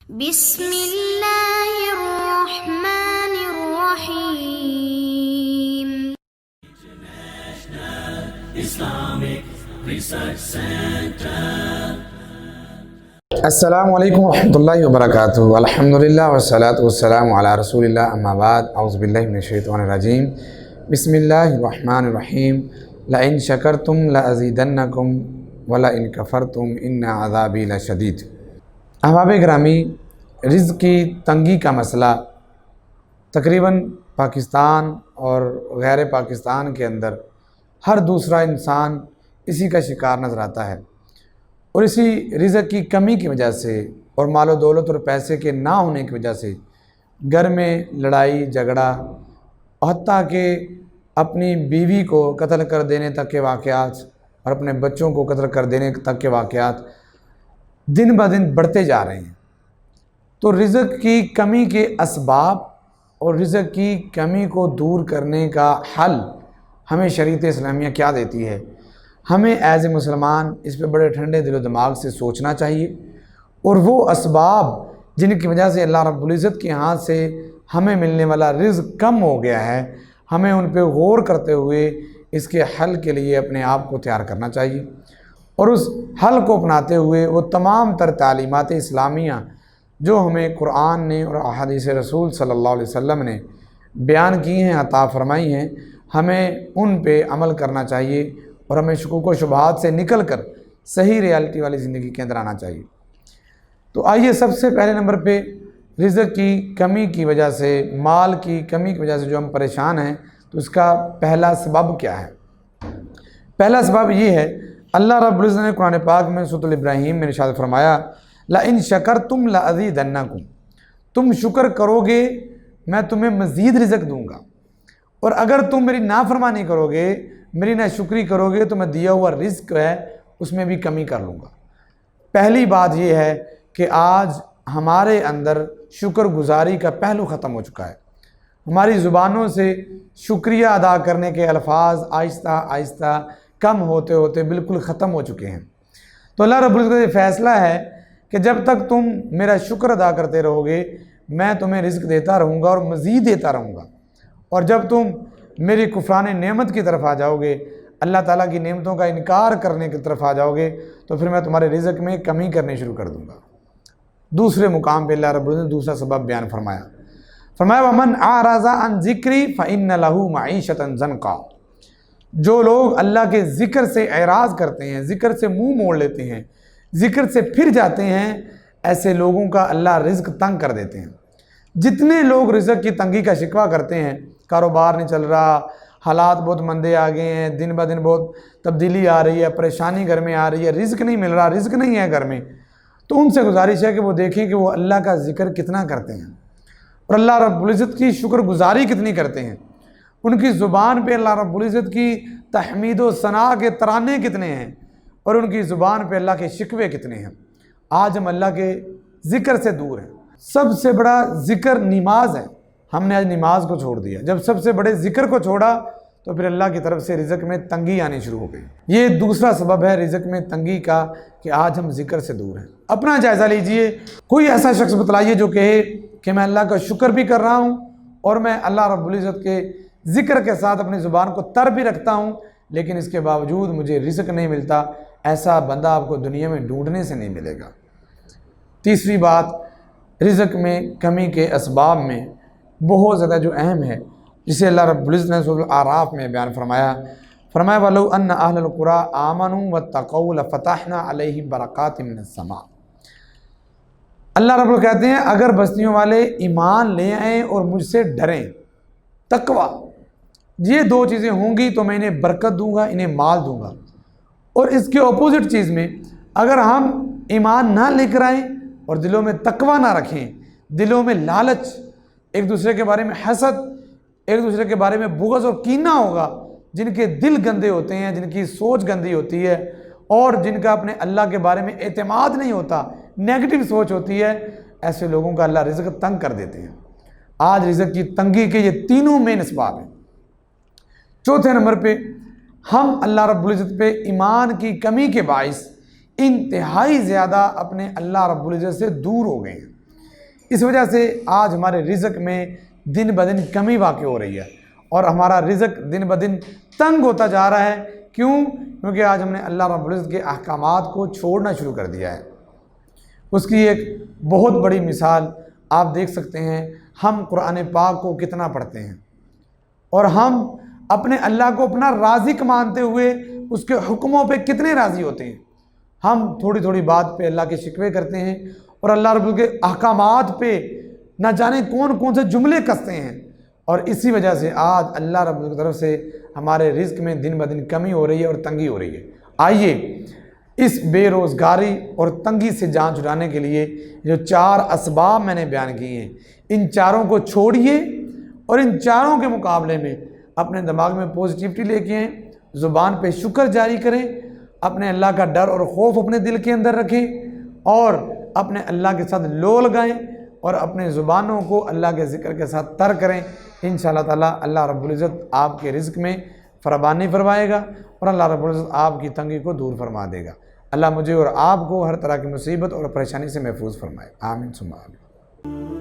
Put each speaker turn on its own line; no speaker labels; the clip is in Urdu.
بسم اللہ الرحمن الرحیم۔
السلام علیکم ورحمۃ اللہ وبرکاتہ۔ الحمدللہ والصلاۃ والسلام علی رسول اللہ، اما بعد، اعوذ باللہ من الشیطان الرجیم، بسم اللہ الرحمن الرحیم۔ لئن شکرتم لازیدنکم ولئن کفرتم ان عذابی لشدید۔ احباب گرامی، رزق کی تنگی کا مسئلہ تقریباً پاکستان اور غیر پاکستان کے اندر ہر دوسرا انسان اسی کا شکار نظر آتا ہے، اور اسی رزق کی کمی کی وجہ سے اور مال و دولت اور پیسے کے نہ ہونے کی وجہ سے گھر میں لڑائی جھگڑا، حتیٰ کہ اپنی بیوی کو قتل کر دینے تک کے واقعات اور اپنے بچوں کو قتل کر دینے تک کے واقعات دن بدن بڑھتے جا رہے ہیں۔ تو رزق کی کمی کے اسباب اور رزق کی کمی کو دور کرنے کا حل ہمیں شریعت اسلامیہ کیا دیتی ہے؟ ہمیں ایز اے مسلمان اس پہ بڑے ٹھنڈے دل و دماغ سے سوچنا چاہیے، اور وہ اسباب جن کی وجہ سے اللہ رب العزت کے ہاتھ سے ہمیں ملنے والا رزق کم ہو گیا ہے، ہمیں ان پہ غور کرتے ہوئے اس کے حل کے لیے اپنے آپ کو تیار کرنا چاہیے، اور اس حل کو اپناتے ہوئے وہ تمام تر تعلیمات اسلامیہ جو ہمیں قرآن نے اور احادیث رسول صلی اللہ علیہ وسلم نے بیان کی ہیں، عطا فرمائی ہیں، ہمیں ان پہ عمل کرنا چاہیے، اور ہمیں شکوک و شبہات سے نکل کر صحیح ریالٹی والی زندگی کے اندر آنا چاہیے۔ تو آئیے سب سے پہلے نمبر پہ رزق کی کمی کی وجہ سے، مال کی کمی کی وجہ سے جو ہم پریشان ہیں، تو اس کا پہلا سبب کیا ہے؟ پہلا سبب یہ ہے، اللہ رب العزت نے قرآن پاک میں سورۃ الابراہیم میں ارشاد فرمایا، لئن شکرتم لازیدنکم، تم شکر کرو گے میں تمہیں مزید رزق دوں گا، اور اگر تم میری نافرمانی کرو گے، میری ناشکری کرو گے، تو میں دیا ہوا رزق ہے اس میں بھی کمی کر لوں گا۔ پہلی بات یہ ہے کہ آج ہمارے اندر شکر گزاری کا پہلو ختم ہو چکا ہے، ہماری زبانوں سے شکریہ ادا کرنے کے الفاظ آہستہ آہستہ کم ہوتے ہوتے بالکل ختم ہو چکے ہیں۔ تو اللہ رب العزت کا یہ فیصلہ ہے کہ جب تک تم میرا شکر ادا کرتے رہو گے، میں تمہیں رزق دیتا رہوں گا اور مزید دیتا رہوں گا، اور جب تم میری کفران نعمت کی طرف آ جاؤ گے، اللہ تعالیٰ کی نعمتوں کا انکار کرنے کی طرف آ جاؤ گے، تو پھر میں تمہارے رزق میں کمی کرنے شروع کر دوں گا۔ دوسرے مقام پہ اللہ رب العزت نے دوسرا سبب بیان فرمایا، وَمَنْ أَعْرَضَ عَنْ ذِكْرِي فَإِنَّ لَهُ مَعِيشَةً ضَنْكًا۔ جو لوگ اللہ کے ذکر سے اعراض کرتے ہیں، ذکر سے منہ موڑ لیتے ہیں، ذکر سے پھر جاتے ہیں، ایسے لوگوں کا اللہ رزق تنگ کر دیتے ہیں۔ جتنے لوگ رزق کی تنگی کا شکوہ کرتے ہیں، کاروبار نہیں چل رہا، حالات بہت مندے آ گئے ہیں، دن بہ دن بہت تبدیلی آ رہی ہے، پریشانی گھر میں آ رہی ہے، رزق نہیں مل رہا، رزق نہیں ہے گھر میں، تو ان سے گزارش ہے کہ وہ دیکھیں کہ وہ اللہ کا ذکر کتنا کرتے ہیں، اور اللہ رب العزت کی شکر گزاری کتنی کرتے ہیں، ان کی زبان پہ اللہ رب العزت کی تحمید و ثناء کے ترانے کتنے ہیں، اور ان کی زبان پہ اللہ کے شکوے کتنے ہیں۔ آج ہم اللہ کے ذکر سے دور ہیں۔ سب سے بڑا ذکر نماز ہے، ہم نے آج نماز کو چھوڑ دیا۔ جب سب سے بڑے ذکر کو چھوڑا تو پھر اللہ کی طرف سے رزق میں تنگی آنی شروع ہو گئی۔ یہ دوسرا سبب ہے رزق میں تنگی کا کہ آج ہم ذکر سے دور ہیں۔ اپنا جائزہ لیجئے، کوئی ایسا شخص بتلائیے جو کہے کہ میں اللہ کا شکر بھی کر رہا ہوں اور میں اللہ رب العزت کے ذکر کے ساتھ اپنی زبان کو تر بھی رکھتا ہوں، لیکن اس کے باوجود مجھے رزق نہیں ملتا۔ ایسا بندہ آپ کو دنیا میں ڈھونڈنے سے نہیں ملے گا۔ تیسری بات، رزق میں کمی کے اسباب میں بہت زیادہ جو اہم ہے، جسے اللہ رب العزت نے سورۃ الاعراف میں بیان فرمایا، وَلَوْ أَنَّ أَهْلَ الْقُرَىٰ آمَنُوا وَاتَّقَوْا لَفَتَحْنَا عَلَيْهِمْ بَرَكَاتٍ مِّنَ السَّمَاءِ۔ اللہ رب العزت کہتے ہیں اگر بستیوں والے ایمان لے آئیں اور مجھ سے ڈریں، تقویٰ، یہ دو چیزیں ہوں گی تو میں انہیں برکت دوں گا، انہیں مال دوں گا۔ اور اس کے اپوزٹ چیز میں اگر ہم ایمان نہ لے کر آئیں اور دلوں میں تقویٰ نہ رکھیں، دلوں میں لالچ، ایک دوسرے کے بارے میں حسد، ایک دوسرے کے بارے میں بغض اور کینہ ہوگا، جن کے دل گندے ہوتے ہیں، جن کی سوچ گندی ہوتی ہے، اور جن کا اپنے اللہ کے بارے میں اعتماد نہیں ہوتا، نیگیٹو سوچ ہوتی ہے، ایسے لوگوں کا اللہ رزق تنگ کر دیتے ہیں۔ آج رزق کی تنگی کے یہ تینوں مین اسباب ہیں۔ چوتھے نمبر پہ ہم اللہ رب العزت پہ ایمان کی کمی کے باعث انتہائی زیادہ اپنے اللہ رب العزت سے دور ہو گئے ہیں۔ اس وجہ سے آج ہمارے رزق میں دن بدن کمی واقع ہو رہی ہے اور ہمارا رزق دن بدن تنگ ہوتا جا رہا ہے۔ کیوں؟ کیونکہ آج ہم نے اللہ رب العزت کے احکامات کو چھوڑنا شروع کر دیا ہے۔ اس کی ایک بہت بڑی مثال آپ دیکھ سکتے ہیں، ہم قرآن پاک کو کتنا پڑھتے ہیں اور ہم اپنے اللہ کو اپنا رازق مانتے ہوئے اس کے حکموں پہ کتنے راضی ہوتے ہیں۔ ہم تھوڑی تھوڑی بات پہ اللہ کے شکوے کرتے ہیں اور اللہ رب العزت کے احکامات پہ نہ جانے کون کون سے جملے کستے ہیں، اور اسی وجہ سے آج اللہ رب العزت کی طرف سے ہمارے رزق میں دن بدن کمی ہو رہی ہے اور تنگی ہو رہی ہے۔ آئیے اس بے روزگاری اور تنگی سے جان چھڑانے کے لیے جو 4 اسباب میں نے بیان کیے ہیں، ان چاروں کو چھوڑیے اور ان چاروں کے مقابلے میں اپنے دماغ میں پوزیٹیوٹی لے کے آئیں، زبان پہ شکر جاری کریں، اپنے اللہ کا ڈر اور خوف اپنے دل کے اندر رکھیں اور اپنے اللہ کے ساتھ لو لگائیں اور اپنے زبانوں کو اللہ کے ذکر کے ساتھ تر کریں۔ انشاءاللہ تعالیٰ اللہ رب العزت آپ کے رزق میں فراوانی فرمائے گا اور اللہ رب العزت آپ کی تنگی کو دور فرما دے گا۔ اللہ مجھے اور آپ کو ہر طرح کی مصیبت اور پریشانی سے محفوظ فرمائے، آمین ثم آمین۔